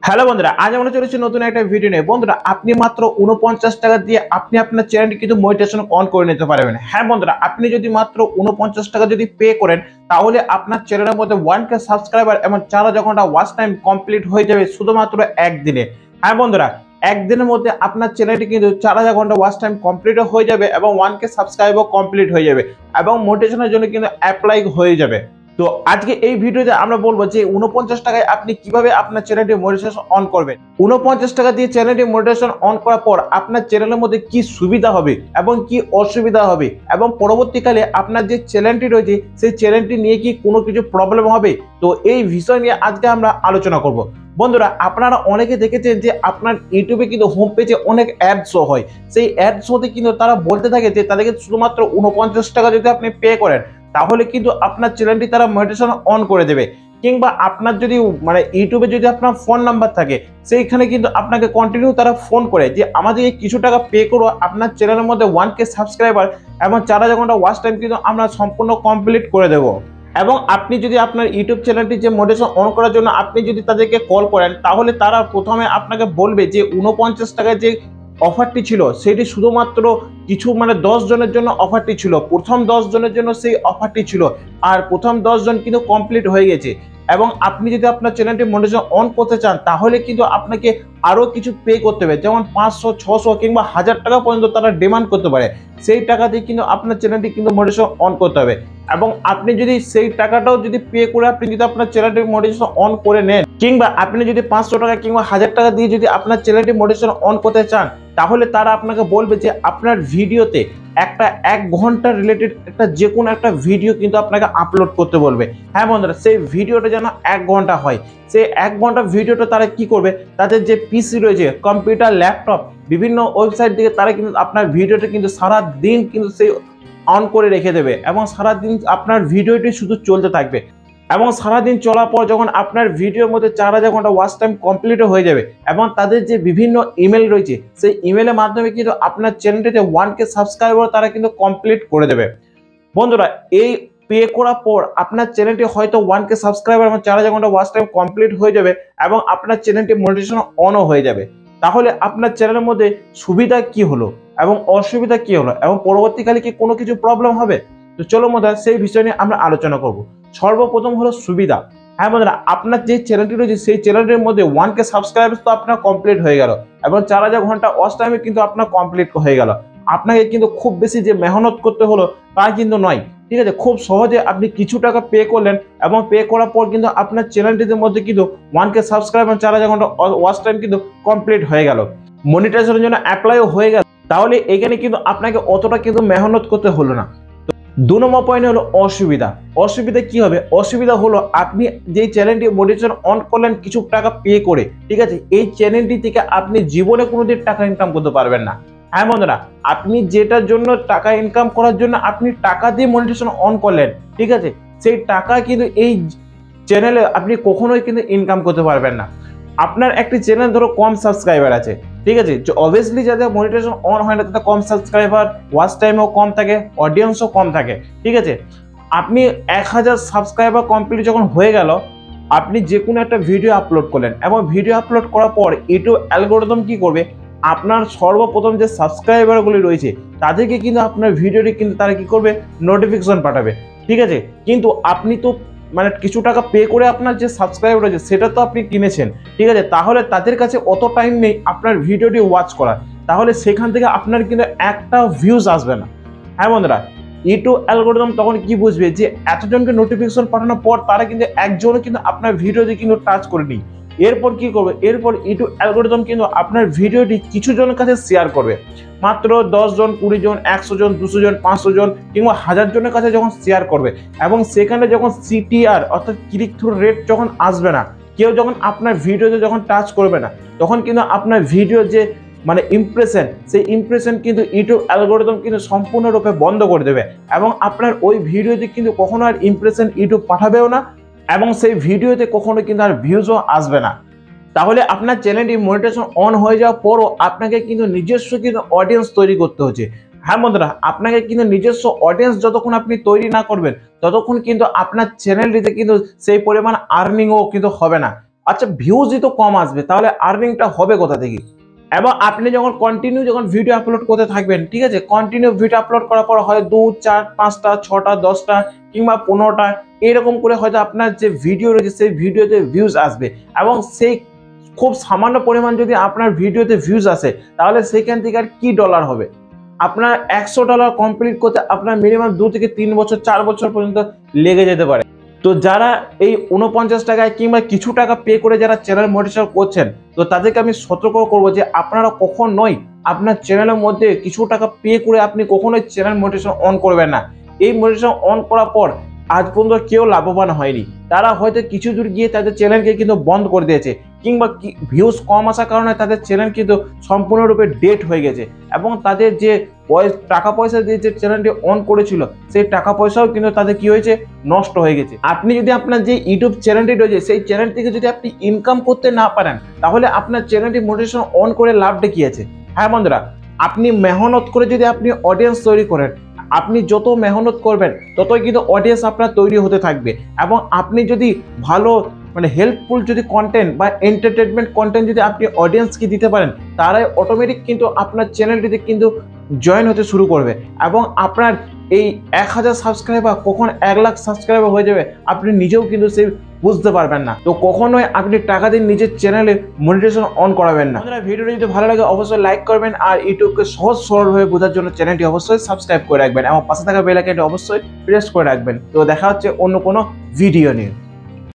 Hello বন্ধুরা, আজ আমরা চলেছি নতুন একটা ভিডিও নিয়ে। বন্ধুরা, আপনি মাত্র ৪৯ টাকা দিয়ে আপনি আপনার চ্যানেলটি কিন্তু মনিটাইজেশন অন করে নিতে পারবেন। হ্যাঁ বন্ধুরা, আপনি যদি মাত্র ৪৯ টাকা যদি পে করেন, তাহলে আপনার চ্যানেলের মধ্যে 1K সাবস্ক্রাইবার এবং ৪০০০ ঘন্টা ওয়াচ টাইম কমপ্লিট হয়ে যাবে শুধুমাত্র একদিনে। হ্যাঁ বন্ধুরা, একদিনের মধ্যে আপনার চ্যানেলটি কিন্তু ৪০০০ ঘন্টা ওয়াচ টাইম কমপ্লিট হয়ে যাবে এবং 1K সাবস্ক্রাইবার কমপ্লিট হয়ে যাবে এবং মনিটাইজেশনের জন্য কিন্তু অ্যাপ্লাই হয়ে যাবে। তো আজকে এই ভিডিওতে আমরা বলবো যে ৪৯ টাকায় আপনি কিভাবে আপনার চ্যানেলটি মনিটাইজেশন অন করবেন। ৪৯ টাকা দিয়ে চ্যানেলটি মনিটাইজেশন অন করার পর আপনার চ্যানেলের মধ্যে কি সুবিধা হবে এবং কি অসুবিধা হবে এবং পরবর্তীকালে আপনার যে চ্যানেলটি রয়েছে সেই চ্যানেলটি নিয়ে কি কোনো কিছু প্রবলেম হবে, তো এই বিষয় নিয়ে আজকে আমরা আলোচনা করব। বন্ধুরা, আপনারা অনেকে দেখেছেন যে আপনার ইউটিউবে কিন্তু হোম পেজে অনেক অ্যাড শো হয়। সেই অ্যাড শোতে কিন্তু তারা বলতে থাকে যে তাদেরকে শুধুমাত্র ৪৯ টাকা যদি আপনি পে করেন, তাহলে কিন্তু আপনার চ্যানেলটি তারা মনিটাইজেশন অন করে দেবে। কিংবা আপনার যদি ইউটিউবে যদি আপনার ফোন নাম্বার থাকে, সেইখানে কিন্তু আপনাকে কন্টিনিউ তারা ফোন করে যে আমাদেরকে কিছু টাকা পে করো, আপনার চ্যানেলের মধ্যে 1K সাবস্ক্রাইবার এবং ৪০০০ ঘন্টা ওয়াচ টাইম কিন্তু আমরা সম্পূর্ণ কমপ্লিট করে দেবো। এবং আপনি যদি আপনার ইউটিউব চ্যানেলটি যে মনিটাইজেশন অন করার জন্য আপনি যদি তাদেরকে কল করেন, তাহলে তারা প্রথমে আপনাকে বলবে যে ৪৯ টাকায় যে অফারটি ছিল সেটি শুধুমাত্র কিছু 10 জনের জন্য অফারটি ছিল। প্রথম 10 জনের জন্য সেই অফারটি ছিল, আর প্রথম 10 জন কিন্তু কমপ্লিট হয়ে গেছে। এবং আপনি যদি আপনার চ্যানেলটি মনিটাইজেশন অন করতে চান, তাহলে কিন্তু আপনাকে আরো কিছু পে করতে হবে, যেমন ৫০০, ৬০০ কিংবা ১০০০ টাকা পর্যন্ত তারা ডিমান্ড করতে পারে। সেই টাকা দিয়ে কিন্তু আপনার চ্যানেলটি কিন্তু মনিটাইজেশন অন করতে হবে। এবং আপনি যদি সেই টাকাটাও যদি পে করে আপনি যদি আপনার চ্যানেলটি মনিটাইজেশন অন করে নেন, কিংবা আপনি যদি ৫০০ টাকা কিংবা ১০০০ টাকা দিয়ে যদি আপনার চ্যানেলটি মনিটাইজেশন অন করতে চান, তাহলে তারা আপনাকে বলবে যে আপনার ভিডিওতে একটা ১ ঘন্টা রিলেটেড একটা যে কোনো একটা ভিডিও কিন্তু আপনাকে আপলোড করতে বলবে। হ্যাঁ বন্ধুরা, সেই ভিডিওটা যেন ১ ঘন্টা হয়। সেই ১ ঘন্টা ভিডিওটা তারা কি করবে, তাদের যে পিসি রয়েছে, কম্পিউটার, ল্যাপটপ, বিভিন্ন ওয়েবসাইট থেকে তারা কিন্তু আপনার ভিডিওটা কিন্তু সারা দিন কিন্তু সেই অন করে রেখে দেবে এবং সারাদিন আপনার ভিডিওটি শুধু চলতে থাকবে। এবং সারাদিন চলার পর যখন আপনার ভিডিওর মধ্যে ৪০০০ ঘন্টা ওয়াচ টাইম কমপ্লিট হয়ে যাবে এবং তাদের যে বিভিন্ন ইমেল রয়েছে, সেই ইমেলের মাধ্যমে কিন্তু আপনার চ্যানেলটিতে 1K সাবস্ক্রাইবার তারা কিন্তু কমপ্লিট করে দেবে। বন্ধুরা, এই পে করার পর আপনার চ্যানেলটি হয়তো 1K সাবস্ক্রাইবার এবং ৪০০০ ঘন্টা ওয়াচ টাইম কমপ্লিট হয়ে যাবে এবং আপনার চ্যানেলটি মনিটাইজেশন অনও হয়ে যাবে। তাহলে আপনার চ্যানেলের মধ্যে সুবিধা কি হলো এবং অসুবিধা কি হলো এবং পরবর্তীকালে কি কোনো কিছু প্রবলেম হবে, তো চলো বন্ধুরা সেই বিষয় নিয়ে আমরা আলোচনা করব। সর্বপ্রথম হলো সুবিধা। হ্যাঁ বন্ধুরা, আপনার যে চ্যানেলটি রয়েছে সেই চ্যানেলের মধ্যে 1K সাবস্ক্রাইবার তো আপনার কমপ্লিট হয়ে গেল এবং ৪০০০ ঘন্টা ওয়াচ টাইমে কিন্তু আপনার কমপ্লিট হয়ে গেল। আপনাকে কিন্তু খুব বেশি যে মেহনত করতে হলো তা কিন্তু নয়, ঠিক আছে। খুব সহজে আপনি কিছু টাকা পে করলেন এবং পে করার পর কিন্তু আপনার চ্যানেলটির মধ্যে কিন্তু 1K সাবস্ক্রাইবার এবং ৪০০০ ঘন্টা ওয়াচ টাইম কিন্তু কমপ্লিট হয়ে গেল, মনিটাইজেশনের জন্য অ্যাপ্লাইও হয়ে গেল। তাহলে এখানে কিন্তু আপনাকে অতটা কিন্তু মেহনত করতে হলো না। ২ নম্বর পয়েন্ট হলো অসুবিধা। অসুবিধা কি হবে? অসুবিধা হলো আপনি যে চ্যানেলটি মনিটাইজেশন অন করলেন কিছু টাকা পে করে, ঠিক আছে, এই চ্যানেলটি থেকে আপনি জীবনে কোনোদিন টাকা ইনকাম করতে পারবেন না। হ্যাঁ বন্ধুরা, আপনি যেটার জন্য টাকা ইনকাম করার জন্য আপনি টাকা দিয়ে মনিটাইজেশন অন করলেন, ঠিক আছে, সেই টাকা কিন্তু এই চ্যানেলে আপনি কখনোই কিন্তু ইনকাম করতে পারবেন না। আপনার একটি চ্যানেল ধরো কম সাবস্ক্রাইবার আছে, ঠিক আছে, অবভিয়াসলি যাদের মনিটাইজেশন অন হয় না তাদের কম সাবস্ক্রাইবার, ওয়াচ টাইমও কম থাকে, অডিয়েন্সও কম থাকে, ঠিক আছে। আপনি ১০০০ সাবস্ক্রাইবার কমপ্লিট যখন হয়ে গেল, আপনি যে কোনো একটা ভিডিও আপলোড করলেন এবং ভিডিও আপলোড করার পর ইউটিউব অ্যালগরিদম কি করবে, আপনার সর্বপ্রথম যে সাবস্ক্রাইবারগুলি রয়েছে তাদেরকে কিন্তু আপনার ভিডিওটি কিন্তু তারা কি করবে, নোটিফিকেশন পাঠাবে, ঠিক আছে। কিন্তু আপনি তো কিছু টাকা পে করে আপনার যে সাবস্ক্রাইবার রয়েছে সেটা তো আপনি কিনেছেন, ঠিক আছে, তাহলে তাদের কাছে অত টাইম নেই আপনার ভিডিওটি ওয়াচ করার, তাহলে সেখান থেকে আপনার কিন্তু একটা ভিউজ আসবে না। হ্যাঁ বন্ধুরা, ইউটিউব অ্যালগরিদম তখন কি বুঝবে যে এতজনকে নোটিফিকেশন পাঠানোর পর তারা কিন্তু একজনও কিন্তু আপনার ভিডিওতে কিন্তু টাচ করেনি। এরপর কি করবে, এরপর ইউটিউব অ্যালগরিদম কিন্তু আপনার ভিডিওটি কিছু জনের কাছে শেয়ার করবে, মাত্র ১০ জন, ২০ জন, ১০০ জন, ২০০ জন, ৫০০ জন কিংবা ১০০০ জনের কাছে যখন শেয়ার করবে এবং সেখানে যখন CTR অর্থাৎ ক্লিক থ্রু রেট যখন আসবে না, কেউ যখন আপনার ভিডিওতে যখন টাচ করবে না, তখন কিন্তু আপনার ভিডিও যে ইমপ্রেশন, সেই ইমপ্রেশন কিন্তু ইউটিউব অ্যালগরিদম কিন্তু সম্পূর্ণরূপে বন্ধ করে দেবে এবং আপনার ওই ভিডিওতে কিন্তু কখনো আর ইমপ্রেশন ইউটিউব পাঠাবেও না এবং সেই ভিডিওতে কখনো কিন্তু আর ভিউজও আসবে না। তাহলে আপনার চ্যানেলটি মনিটাইজেশন অন হয়ে যাওয়ার পরও আপনাকে কিন্তু নিজস্ব কিন্তু অডিয়েন্স তৈরি করতে হচ্ছে। হ্যাঁ বন্ধুরা, আপনাকে কিন্তু নিজস্ব অডিয়েন্স যতক্ষণ আপনি তৈরি না করবেন ততক্ষণ কিন্তু আপনার চ্যানেলটিতে কিন্তু সেই পরিমাণ আর্নিংও কিন্তু হবে না। আচ্ছা ভিউজই তো কম আসবে, তাহলে আর্নিংটা হবে কোথা থেকে? এবং আপনি যখন কন্টিনিউ ভিডিও আপলোড করতে থাকবেন, ঠিক আছে, কন্টিনিউ ভিডিও আপলোড করার পর হয় 2, 4, 5টা, 6টা, 10টা কিংবা 15টা এরকম করে হয়তো আপনার যে ভিডিও রয়েছে সেই ভিডিওতে ভিউজ আসবে, এবং সেই খুব সামান্য পরিমাণ যদি আপনার ভিডিওতে ভিউজ আসে তাহলে সেখান থেকে আর কি ডলার হবে? আপনার $100 কমপ্লিট করতে আপনার মিনিমাম 2 থেকে 3 বছর 4 বছর পর্যন্ত লেগে যেতে পারে। তো যারা এই 49 টাকায় কিংবা কিছু টাকা পে করে যারা চ্যানেল মনিটাইজেশন করছেন, তো তাদেরকে আমি সতর্ক করবো যে আপনারা কখনোই আপনার চ্যানেলের মধ্যে কিছু টাকা পে করে আপনি কখনোই চ্যানেল মনিটাইজেশন অন করবেন না। এই মনিটাইজেশন অন করার পর আজ পর্যন্ত কেউ লাভবান হয়নি। তারা হয়তো কিছু দূর গিয়ে তাদের চ্যানেলকে কিন্তু বন্ধ করে দিয়েছে, কিংবা ভিউজ কম আসার কারণে তাদের চ্যানেল কিন্তু সম্পূর্ণরূপে ডেড হয়ে গেছে, এবং তাদের যে টাকা পয়সা দিয়ে যে চ্যানেলটি অন করেছিল সেই টাকা পয়সাও কিন্তু তাদের কি হয়েছে, নষ্ট হয়ে গেছে। আপনি যদি আপনার যে ইউটিউব চ্যানেলটি রয়েছে সেই চ্যানেল থেকে যদি আপনি ইনকাম করতে না পারেন, তাহলে আপনার চ্যানেলটি মনিটাইজেশন অন করে লাভটা কি আছে? হ্যাঁ বন্ধুরা, আপনি মেহনত করে যদি আপনি অডিয়েন্স তৈরি করেন, আপনি যত মেহনত করবেন ততই কিন্তু অডিয়েন্স আপনার তৈরি হতে থাকবে, এবং আপনি যদি ভালো হেল্পফুল যদি কন্টেন্ট বা এন্টারটেনমেন্ট কন্টেন্ট যদি আপনি অডিয়েন্সকে দিতে পারেন, তারাই অটোমেটিক কিন্তু আপনার চ্যানেলটিতে কিন্তু জয়েন হতে শুরু করবে, এবং আপনার এই 1000 সাবস্ক্রাইবার কখন 1 লাখ সাবস্ক্রাইবার হয়ে যাবে আপনি নিজেও কিন্তু সেই বুঝতে পারবেন না। তো কখনোই আপনি টাকা দিয়ে নিজের চ্যানেলে মনিটাইজেশন অন করাবেন না। আপনারা ভিডিওটি যদি ভালো লাগে অবশ্যই লাইক করবেন, আর ইউটিউবকে সহজ সরলভাবে বোঝার জন্য চ্যানেলটি অবশ্যই সাবস্ক্রাইব করে রাখবেন, এবং পাশে থাকা বেল আইকনটি অবশ্যই প্রেস করে রাখবেন। তো দেখা হচ্ছে অন্য কোনো ভিডিও নিয়ে।